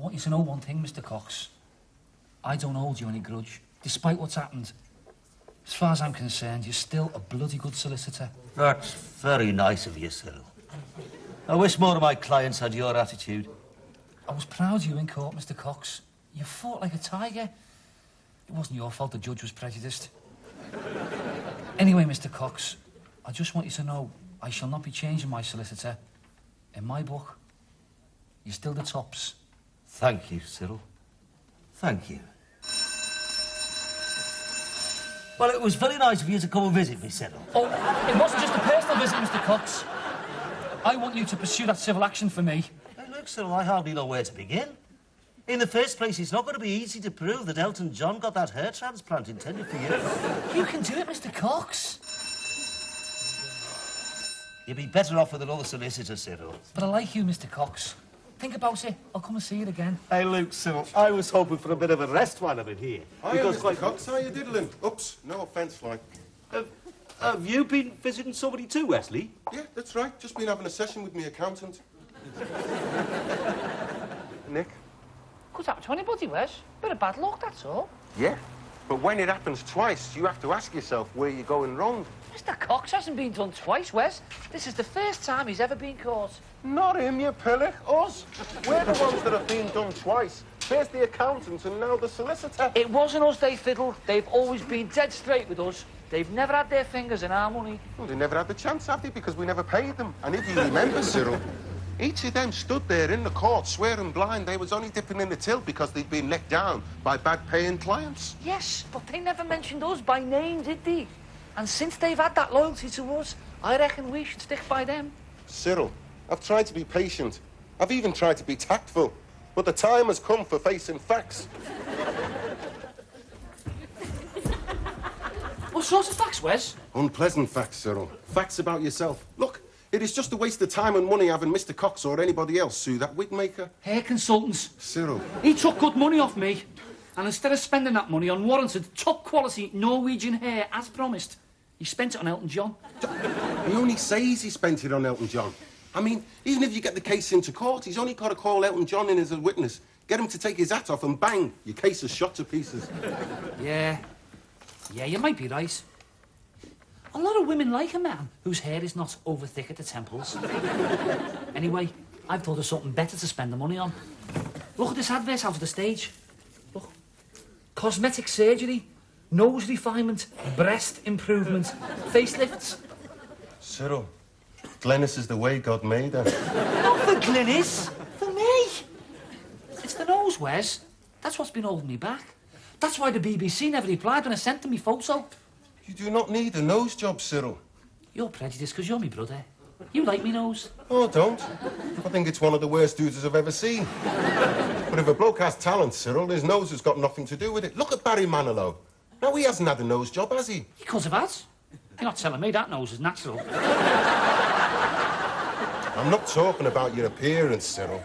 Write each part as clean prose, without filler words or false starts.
want you to know one thing, Mr. Cox. I don't hold you any grudge, despite what's happened. As far as I'm concerned, you're still a bloody good solicitor. That's very nice of you, Cyril. I wish more of my clients had your attitude. I was proud of you in court, Mr. Cox. You fought like a tiger. It wasn't your fault the judge was prejudiced. Anyway, Mr. Cox, I just want you to know I shall not be changing my solicitor. In my book, you're still the tops. Thank you, Cyril. Thank you. Well, it was very nice of you to come and visit me, Cyril. Oh, it wasn't just a personal visit, Mr. Cox. I want you to pursue that civil action for me. Hey, look, Cyril, I hardly know where to begin. In the first place, it's not going to be easy to prove that Elton John got that hair transplant intended for you. You can do it, Mr. Cox. You'd be better off with another solicitor, Cyril. But I like you, Mr. Cox. Think about it. I'll come and see it again. Hey, Luke, Cyril, I was hoping for a bit of a rest while I've been here. Hi, Mr. Cox, how you diddling? Oops, no offence, like. Have you been visiting somebody too, Wesley? Yeah, that's right. Just been having a session with my accountant. Nick? Could happen to anybody, Wes. Bit of bad luck, that's all. Yeah, but when it happens twice, you have to ask yourself where you're going wrong. Mr. Cox hasn't been done twice, Wes. This is the first time he's ever been caught. Not him, you pillock. Us. We're the ones that have been done twice. First the accountant and now the solicitor. It wasn't us they fiddled. They've always been dead straight with us. They've never had their fingers in our money. Well, they never had the chance, have they? Because we never paid them. And if you remember, Cyril, each of them stood there in the court swearing blind they was only dipping in the till because they'd been let down by bad-paying clients. Yes, but they never mentioned us by name, did they? And since they've had that loyalty to us, I reckon we should stick by them. Cyril, I've tried to be patient. I've even tried to be tactful. But the time has come for facing facts. What sort of facts, Wes? Unpleasant facts, Cyril. Facts about yourself. Look, it is just a waste of time and money having Mr. Cox or anybody else sue that wig maker. Hair consultants. Cyril. He took good money off me. And instead of spending that money on warranted, top-quality Norwegian hair, as promised, he spent it on Elton John. He only says he spent it on Elton John. I mean, even if you get the case into court, he's only got to call Elton John in as a witness, get him to take his hat off, and bang, your case is shot to pieces. Yeah, you might be right. A lot of women like a man whose hair is not over thick at the temples. Anyway, I've thought of something better to spend the money on. Look at this advert out of the stage. Look. Cosmetic surgery, nose refinement, breast improvement, facelifts. Cyril, Glennis is the way God made her. Not for Glennis, for me. It's the nose, Wes. That's what's been holding me back. That's why the BBC never replied when I sent them my photo. You do not need a nose job, Cyril. You're prejudiced because you're my brother. You like me nose. Oh, don't. I think it's one of the worst dudes I've ever seen. But if a bloke has talent, Cyril, his nose has got nothing to do with it. Look at Barry Manilow. Now, he hasn't had a nose job, has he? He could have had. You're not telling me that nose is natural. I'm not talking about your appearance, Cyril.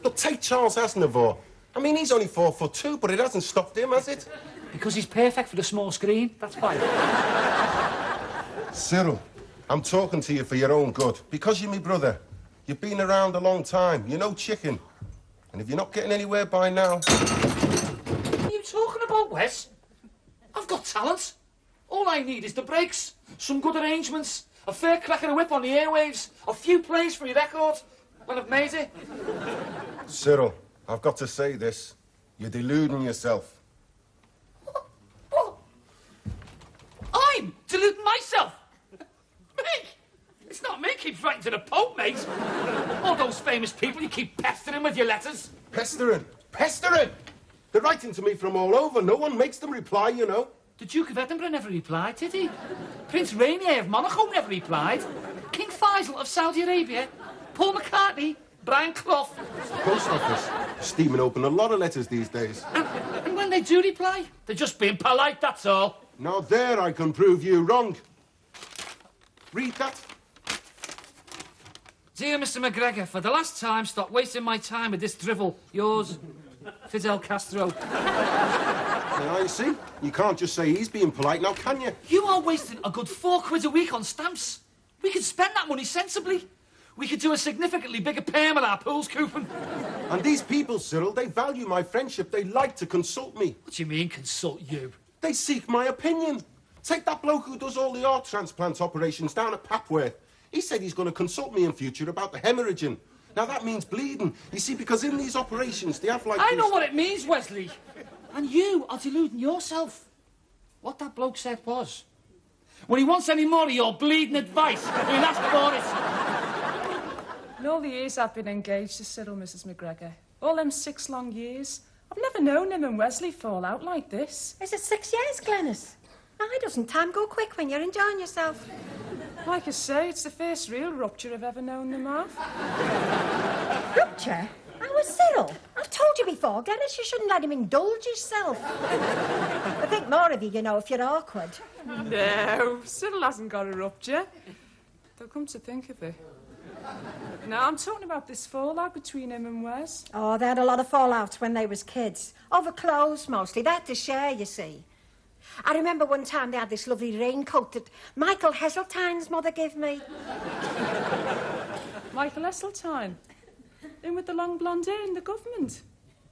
Look, take Charles Aznavour. I mean, he's only 4'2", but it hasn't stopped him, has it? Because he's perfect for the small screen, that's fine. Cyril, I'm talking to you for your own good. Because you're my brother. You've been around a long time. You're no chicken. And if you're not getting anywhere by now... What are you talking about, Wes? I've got talent. All I need is the breaks, some good arrangements, a fair crack of the whip on the airwaves, a few plays for your record. When I've made it. Cyril, I've got to say this. You're deluding yourself. What? I'm deluding myself? Me? It's not me keeps writing to the Pope, mate. All those famous people you keep pestering with your letters. Pestering? Pestering? They're writing to me from all over. No one makes them reply, you know. The Duke of Edinburgh never replied, did he? Prince Rainier of Monaco never replied. King Faisal of Saudi Arabia, Paul McCartney, Brian Clough. It's the post office. Steaming open a lot of letters these days. And when they do reply, they're just being polite, that's all. Now there I can prove you wrong. Read that. Dear Mr. McGregor, for the last time, stop wasting my time with this drivel. Yours, Fidel Castro. Now, you see, you can't just say he's being polite now, can you? You are wasting a good £4 a week on stamps. We could spend that money sensibly. We could do a significantly bigger payment at our pools, Coupon. And these people, Cyril, they value my friendship. They like to consult me. What do you mean, consult you? They seek my opinion. Take that bloke who does all the heart transplant operations down at Papworth. He said he's going to consult me in future about the hemorrhaging. Now, that means bleeding. You see, because in these operations, they have like... I know what it means, Wesley. And you are deluding yourself. What that bloke said was, when he wants any more of your bleeding advice, he'll ask for it. In all the years I've been engaged to Cyril, Mrs. McGregor, all them 6 long years, I've never known him and Wesley fall out like this. Is it 6 years, Glenys? Why doesn't time go quick when you're enjoying yourself? Like I say, it's the first real rupture I've ever known them of. Rupture? How was Cyril? I've told you before, Glenys, you shouldn't let him indulge himself. I think more of you, you know, if you're awkward. No, Cyril hasn't got a rupture. Though come to think of it. No, I'm talking about this fallout between him and Wes. Oh, they had a lot of fallouts when they was kids. Over clothes, mostly. They had to share, you see. I remember one time they had this lovely raincoat that Michael Heseltine's mother gave me. Michael Heseltine? In with the long blonde hair in the government.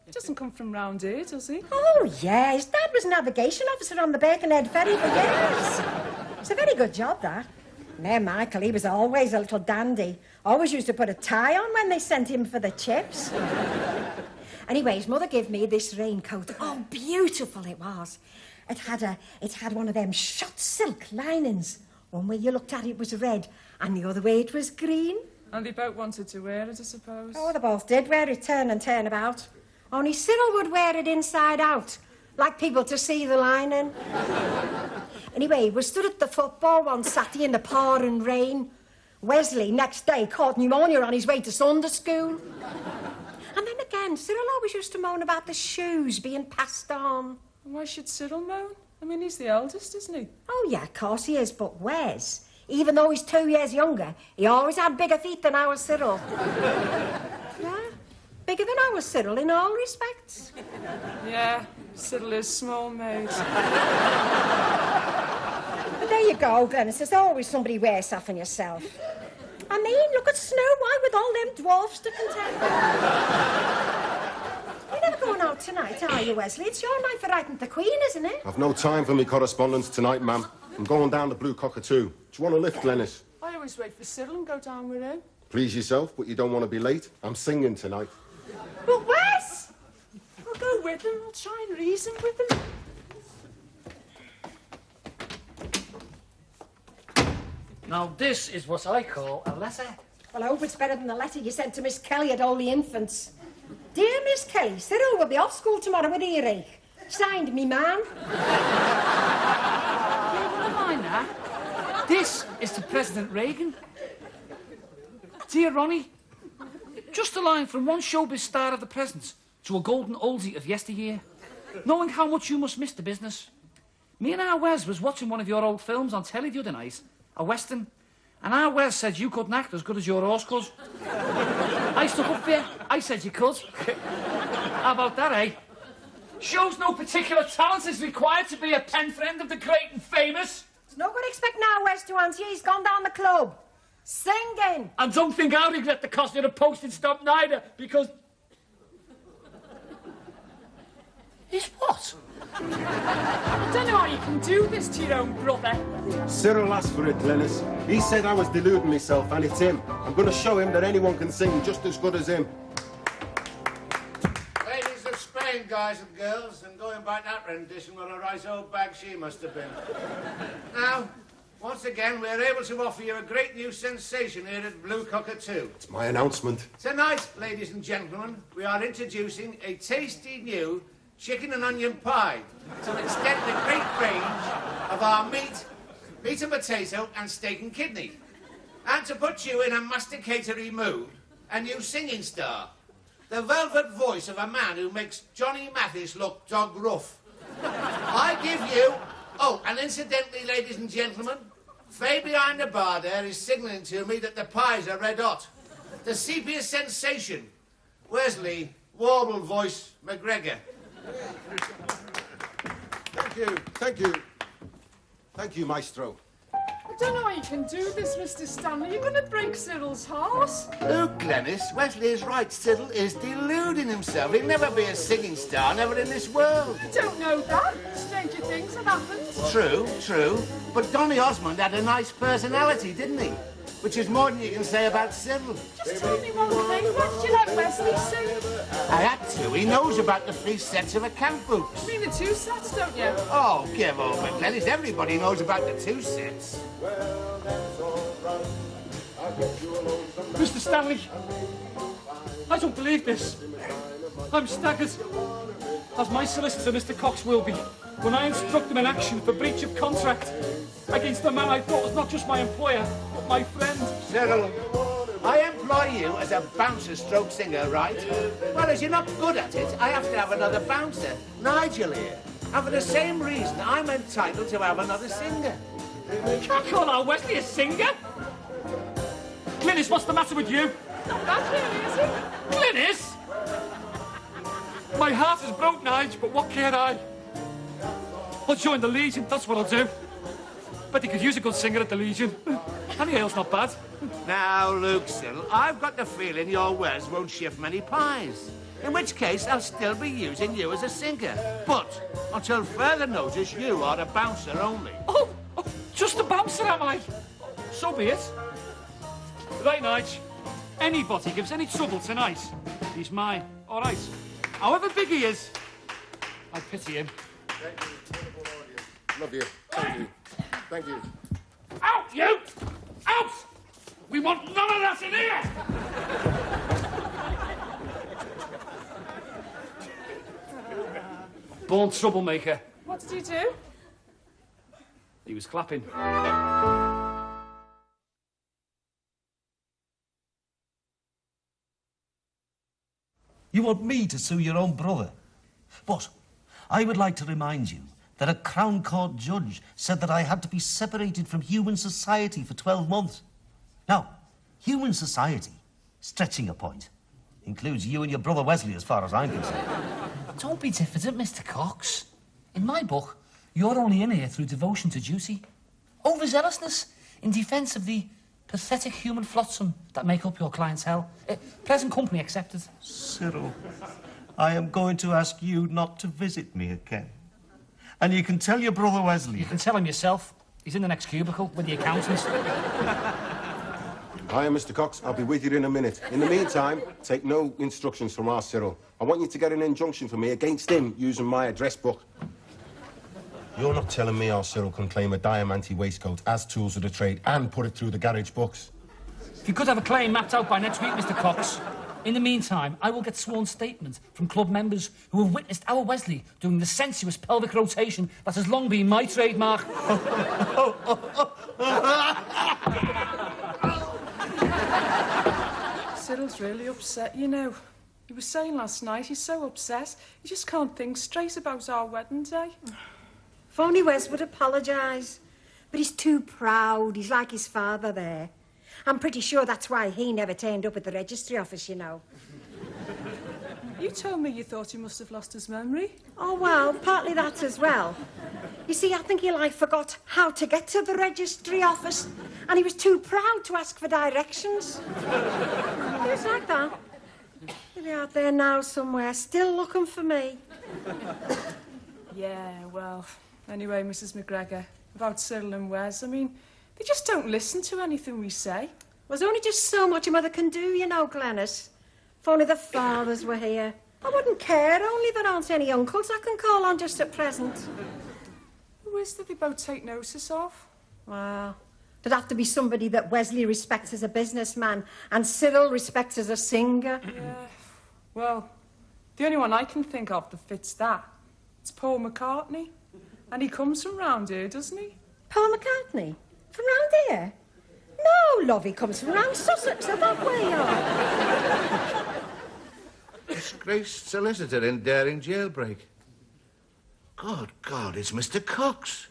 He doesn't come from round here, does he? Oh, yeah. His dad was navigation officer on the Birkenhead ferry for years. It's a very good job, that. Now, Michael, he was always a little dandy. Always used to put a tie on when they sent him for the chips. Anyway, his mother gave me this raincoat. Oh, beautiful it was. It had one of them shot silk linings. One way you looked at it was red, and the other way it was green. And they both wanted to wear it, I suppose. Oh, they both did wear it turn and turn about. Only Cyril would wear it inside out, like people to see the lining. Anyway, we stood at the football one Saturday in the pouring rain. Wesley, next day, caught pneumonia on his way to Sunday school. And then again, Cyril always used to moan about the shoes being passed on. Why should Cyril moan? I mean, he's the eldest, isn't he? Oh, yeah, of course he is, but Wes, even though he's 2 years younger, he always had bigger feet than our Cyril. Yeah, bigger than our Cyril in all respects. Yeah, Cyril is small made. There you go, Glenys. There's always somebody worse off than yourself. I mean, look at Snow White with all them dwarfs to contend with. You're never going out tonight, are you, Wesley? It's your night for writing the Queen, isn't it? I've no time for me correspondence tonight, ma'am. I'm going down to Blue Cockatoo. Do you want a lift, Glenys? I always wait for Cyril and go down with him. Please yourself, but you don't want to be late. I'm singing tonight. But Wes! I'll go with him. I'll try and reason with him. Now, this is what I call a letter. Well, I hope it's better than the letter you sent to Miss Kelly at Holy Infants. Dear Miss Kelly, Cyril will be off school tomorrow with earache. Signed, me man. Never mind that. This is to President Reagan. Dear Ronnie, just a line from one showbiz star of the present to a golden oldie of yesteryear. Knowing how much you must miss the business. Me and our Wes was watching one of your old films on telly the other night, a western, and our Wes said you couldn't act as good as your horse could. I stuck up for you. I said you could. How about that, eh? Shows no particular talent is required to be a pen friend of the great and famous. It's no good expecting our Wes to answer you. He's gone down the club. Singing. And don't think I'll regret the cost of the postage stamp neither, because... Is what? I don't know how you can do this to your own brother. Cyril asked for it, Glenys. He said I was deluding myself, and it's him. I'm going to show him that anyone can sing just as good as him. Ladies of Spain, guys and girls, and going by that rendition, what a right old bag she must have been. Now, once again, we're able to offer you a great new sensation here at Blue Cockatoo. It's my announcement. Tonight, ladies and gentlemen, we are introducing a tasty new chicken and onion pie to extend the great range of our meat and potato, and steak and kidney. And to put you in a masticatory mood, a new singing star. The velvet voice of a man who makes Johnny Mathis look dog rough. I give you... Oh, and incidentally, ladies and gentlemen, Faye behind the bar there is signalling to me that the pies are red hot. The sepia sensation, Wesley, warble voice, McGregor. Thank you, thank you. Thank you, Maestro. don't know how you can do this, Mr. Stanley. You're going to break Cyril's heart. Look, Glennis, Wesley is right. Cyril is deluding himself. He'll never be a singing star, never in this world. I don't know that. Stranger things have happened. True. But Donny Osmond had a nice personality, didn't he? Which is more than you can say about Cyril. Just tell me one thing. Why did you let Wesley sing? I had to. He knows about the 3 sets of account books. You mean the 2 sets, don't you? Oh, give over, Glennis. Everybody knows about the 2 sets. Mr. Stanley, I don't believe this. I'm staggered, as my solicitor, Mr. Cox, will be, when I instruct him in action for breach of contract against the man I thought was not just my employer, but my friend. Cyril, I employ you as a bouncer stroke singer, right? Well, as you're not good at it, I have to have another bouncer, Nigel here. And for the same reason, I'm entitled to have another singer. You can't call our Wesley a singer. Glynis, what's the matter with you? Not that really, is it? Glynis! My heart is broke, Nige, but what care I? I'll join the Legion, that's what I'll do. But they could use a good singer at the Legion. Annie Hale's not bad. Now, look, Cyril, I've got the feeling your Wes won't shift many pies. In which case, I'll still be using you as a singer. But, until further notice, you are a bouncer only. Oh, just a bouncer, am I? So be it. Right, Nige. Anybody gives any trouble tonight, he's mine. All right. However big he is, I pity him. Love you. Thank you. Thank you. Out, you! Out! We want none of that in here! Born troublemaker. What did you do? He was clapping. You want me to sue your own brother? But I would like to remind you that a Crown Court judge said that I had to be separated from human society for 12 months. Now, human society, stretching a point, includes you and your brother Wesley as far as I'm concerned. Don't be diffident, Mr. Cox. In my book, you're only in here through devotion to duty. Overzealousness in defence of the pathetic human flotsam that make up your clientele. Present company accepted. Cyril, I am going to ask you not to visit me again. And you can tell your brother Wesley. You can tell him yourself. He's in the next cubicle with the accountants. Hiya, Mr. Cox. I'll be with you in a minute. In the meantime, take no instructions from our Cyril. I want you to get an injunction for me against him using my address book. You're not telling me our Cyril can claim a diamante waistcoat as tools of the trade and put it through the garage books? If you could have a claim mapped out by next week, Mr. Cox. In the meantime, I will get sworn statements from club members who have witnessed our Wesley doing the sensuous pelvic rotation that has long been my trademark. Cyril's really upset, you know. He was saying last night he's so upset, he just can't think straight about our wedding day. If only Wes would apologise. But he's too proud. He's like his father there. I'm pretty sure that's why he never turned up at the registry office, you know. You told me you thought he must have lost his memory. Oh, well, partly that as well. You see, I think he, forgot how to get to the registry office, and he was too proud to ask for directions. He was like that. He's out there now somewhere, still looking for me. Yeah, well, anyway, Mrs. McGregor, about Cyril and Wes, I mean, they just don't listen to anything we say. There's only just so much a mother can do, you know, Glennis. If only the fathers were here. I wouldn't care, only there aren't any uncles I can call on just at present. Who is that they both take notice of? Well, there'd have to be somebody that Wesley respects as a businessman and Cyril respects as a singer. Yeah, well, the only one I can think of that fits that, it's Paul McCartney. And he comes from round here, doesn't he? Paul McCartney? From round here? No, love, he comes from round Sussex, or that way on. Disgraced solicitor in daring jailbreak. Good God, it's Mr. Cox.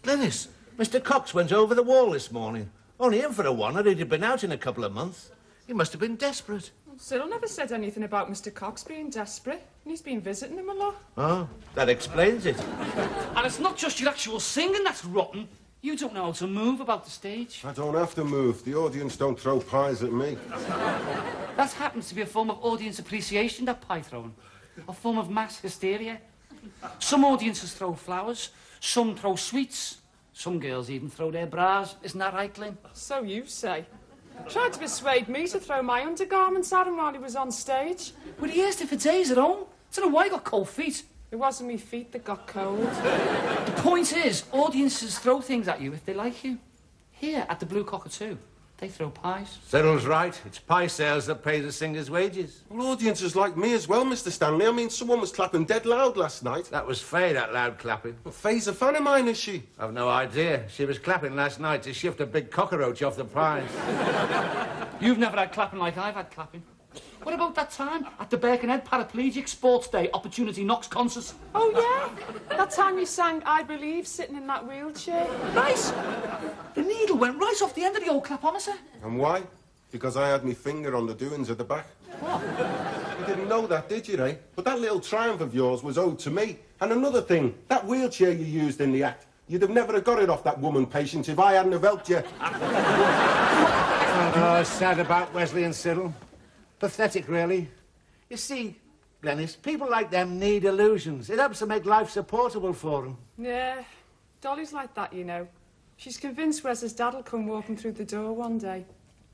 Glennis, Mr. Cox went over the wall this morning. Only in for a one, he'd been out in a couple of months. He must have been desperate. Cyril never said anything about Mr. Cox being desperate, and he's been visiting him a lot. Oh, that explains it. And it's not just your actual singing that's rotten. You don't know how to move about the stage. I don't have to move. The audience don't throw pies at me. That happens to be a form of audience appreciation, that pie throwing. A form of mass hysteria. Some audiences throw flowers, some throw sweets, some girls even throw their bras. Isn't that right, Glyn? So you say. Tried to persuade me to throw my undergarments at him while he was on stage. But he asked it for days at home. I don't know why he got cold feet. It wasn't me feet that got cold. The point is, audiences throw things at you if they like you. Here, at the Blue Cockatoo, they throw pies. Cyril's right. It's pie sales that pay the singer's wages. Well, audiences like me as well, Mr. Stanley. I mean, someone was clapping dead loud last night. That was Faye, that loud clapping. Well, Faye's a fan of mine, is she? I've no idea. She was clapping last night to shift a big cockroach off the pies. You've never had clapping like I've had clapping. What about that time at the Birkenhead Paraplegic Sports Day Opportunity Knox concert? Oh, yeah? That time you sang I Believe sitting in that wheelchair? Right! The needle went right off the end of the old clapometer. And why? Because I had my finger on the doings at the back. What? You didn't know that, did you, eh? But that little triumph of yours was owed to me. And another thing, that wheelchair you used in the act, you'd have never have got it off that woman patient if I hadn't have helped you. Oh, sad about Wesley and Cyril. Pathetic, really. You see, Glenys, people like them need illusions. It helps to make life supportable for them. Yeah, Dolly's like that, you know. She's convinced Wes's dad'll come walking through the door one day.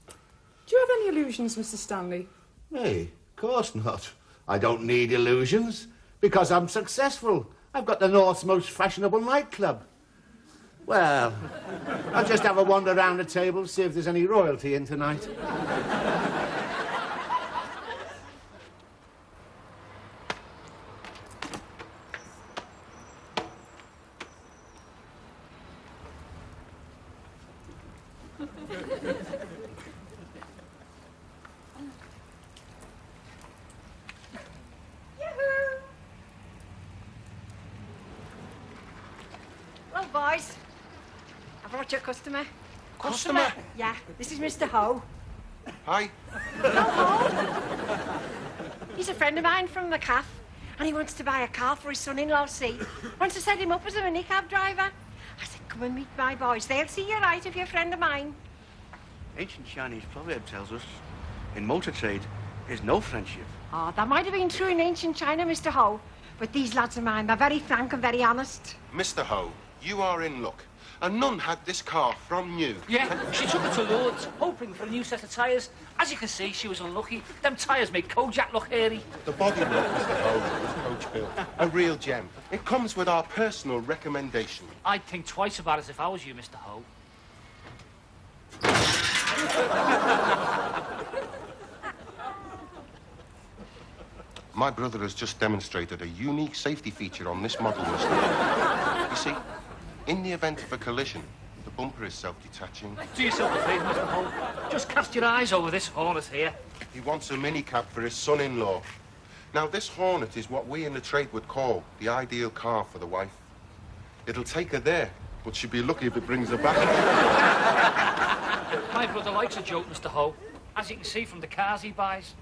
Do you have any illusions, Mr. Stanley? Hey, of course not. I don't need illusions, because I'm successful. I've got the North's most fashionable nightclub. Well, I'll just have a wander around the table, see if there's any royalty in tonight. Well, boys, I brought you a customer. Customer? Yeah, this is Mr. Ho. Hi. He's a friend of mine from the calf, and he wants to buy a car for his son-in-law, see. Wants to set him up as a minicab driver. I said, come and meet my boys. They'll see you right if you're a friend of mine. Ancient Chinese proverb tells us, in motor trade, there's no friendship. Oh, that might have been true in ancient China, Mr. Ho. But these lads of mine, they're very frank and very honest. Mr. Ho, you are in luck. A nun had this car from you. Yeah, she took it to Lord's, hoping for a new set of tyres. As you can see, she was unlucky. Them tyres make Kojak look hairy. The body look, Mr. Ho, was Coach built. A real gem. It comes with our personal recommendation. I'd think twice about it if I was you, Mr. Ho. My brother has just demonstrated a unique safety feature on this model, Mr. Ho. You see, in the event of a collision, the bumper is self-detaching. Do yourself a favour, Mr. Ho. Just cast your eyes over this Hornet here. He wants a minicab for his son-in-law. Now, this Hornet is what we in the trade would call the ideal car for the wife. It'll take her there, but she'll be lucky if it brings her back. My brother likes a joke, Mr. Ho, as you can see from the cars he buys.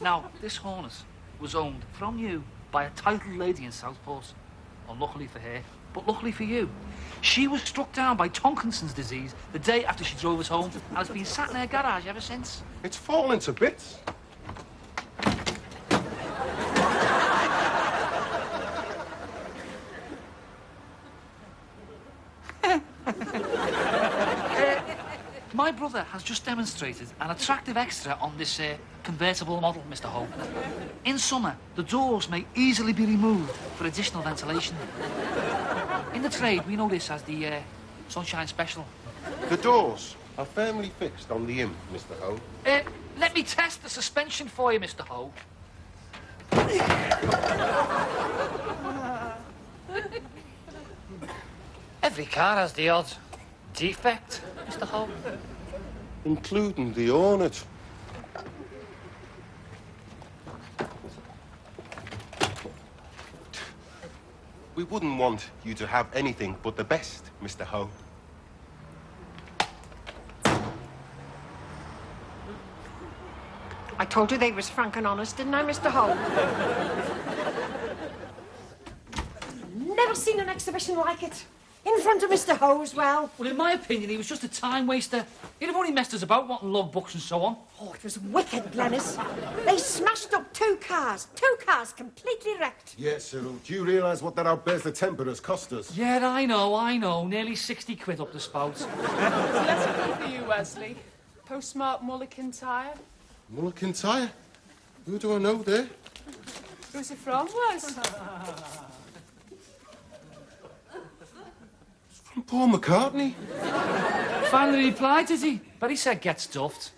Now, this Hornet was owned from you by a titled lady in Southport. Unluckily for her, but luckily for you. She was struck down by Tonkinson's disease the day after she drove us home and has been sat in her garage ever since. It's fallen to bits. My brother has just demonstrated an attractive extra on this convertible model, Mr. Ho. In summer, the doors may easily be removed for additional ventilation. In the trade, we know this as the Sunshine Special. The doors are firmly fixed on the imp, Mr. Ho. Let me test the suspension for you, Mr. Ho. Every car has the odd defect, Mr. Ho. Including the Hornet. We wouldn't want you to have anything but the best, Mr. Ho. I told you they was frank and honest, didn't I, Mr. Ho? Never seen an exhibition like it. In front of Mr. Hosewell. Well, in my opinion, he was just a time waster. He'd have only messed us about wanting love books and so on. Oh, it was wicked, Glenys. They smashed up 2 cars. 2 cars completely wrecked. Yes, Cyril. Do you realise what that outbears the temper has cost us? Yeah, I know. Nearly 60 quid up the spout. There's a letter for you, Wesley. Postmark Mulligan Tyre. Mulligan Tyre? Who do I know there? Who's it from, Wes? From Paul McCartney. Finally replied, did he? But he said get stuffed.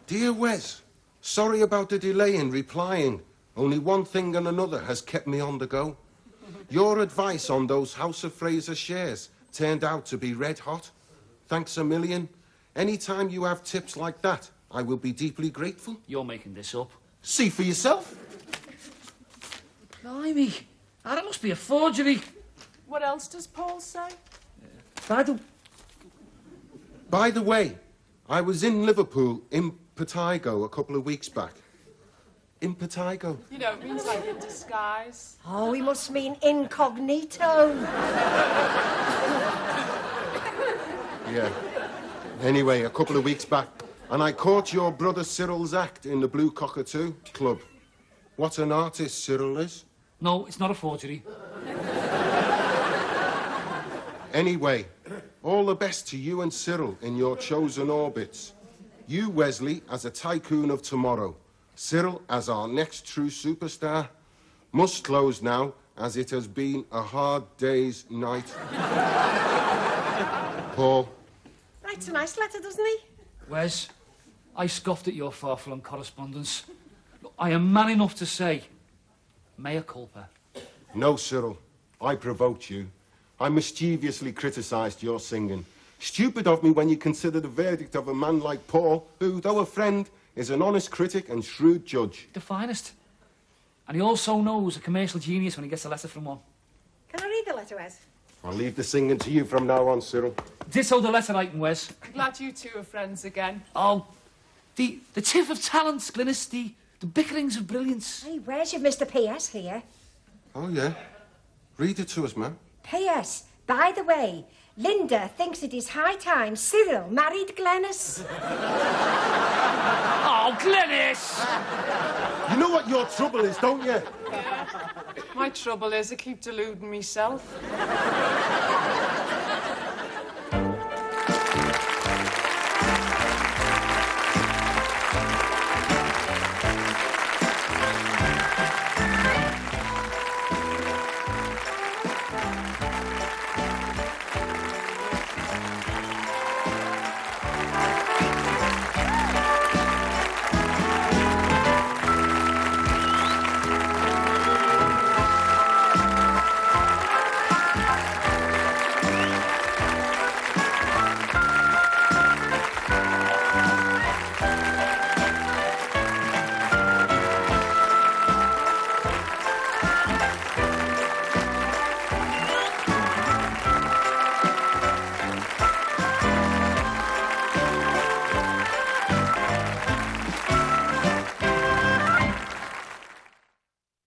Dear Wes, sorry about the delay in replying. Only one thing and another has kept me on the go. Your advice on those House of Fraser shares turned out to be red hot. Thanks a million. Any time you have tips like that, I will be deeply grateful. You're making this up. See for yourself. Blimey. That must be a forgery. What else does Paul say? By the way, I was in Liverpool, in Impetigo, a couple of weeks back. Impetigo. You know, it means like in disguise. Oh, he must mean incognito. Yeah. Anyway, a couple of weeks back, and I caught your brother Cyril's act in the Blue Cockatoo Club. What an artist Cyril is. No, it's not a forgery. Anyway, all the best to you and Cyril in your chosen orbits. You, Wesley, as a tycoon of tomorrow. Cyril as our next true superstar. Must close now, as it has been a hard day's night. Paul. Writes a nice letter, doesn't he? Wes, I scoffed at your far-flung correspondence. Look, I am man enough to say, mea culpa. No, Cyril. I provoked you. I mischievously criticised your singing. Stupid of me when you consider the verdict of a man like Paul, who, though a friend, is an honest critic and shrewd judge. The finest. And he also knows a commercial genius when he gets a letter from one. Can I read the letter, Wes? I'll leave the singing to you from now on, Cyril. Ditto the letter item, Wes. Glad you two are friends again. Oh, the tiff of talents, Glynis, the bickerings of brilliance. Hey, where's your Mr. P.S. here? Oh, yeah? Read it to us, ma'am. P.S. By the way, Linda thinks it is high time Cyril married Glenys. Oh, Glynis! You know what your trouble is, don't you? My trouble is I keep deluding myself.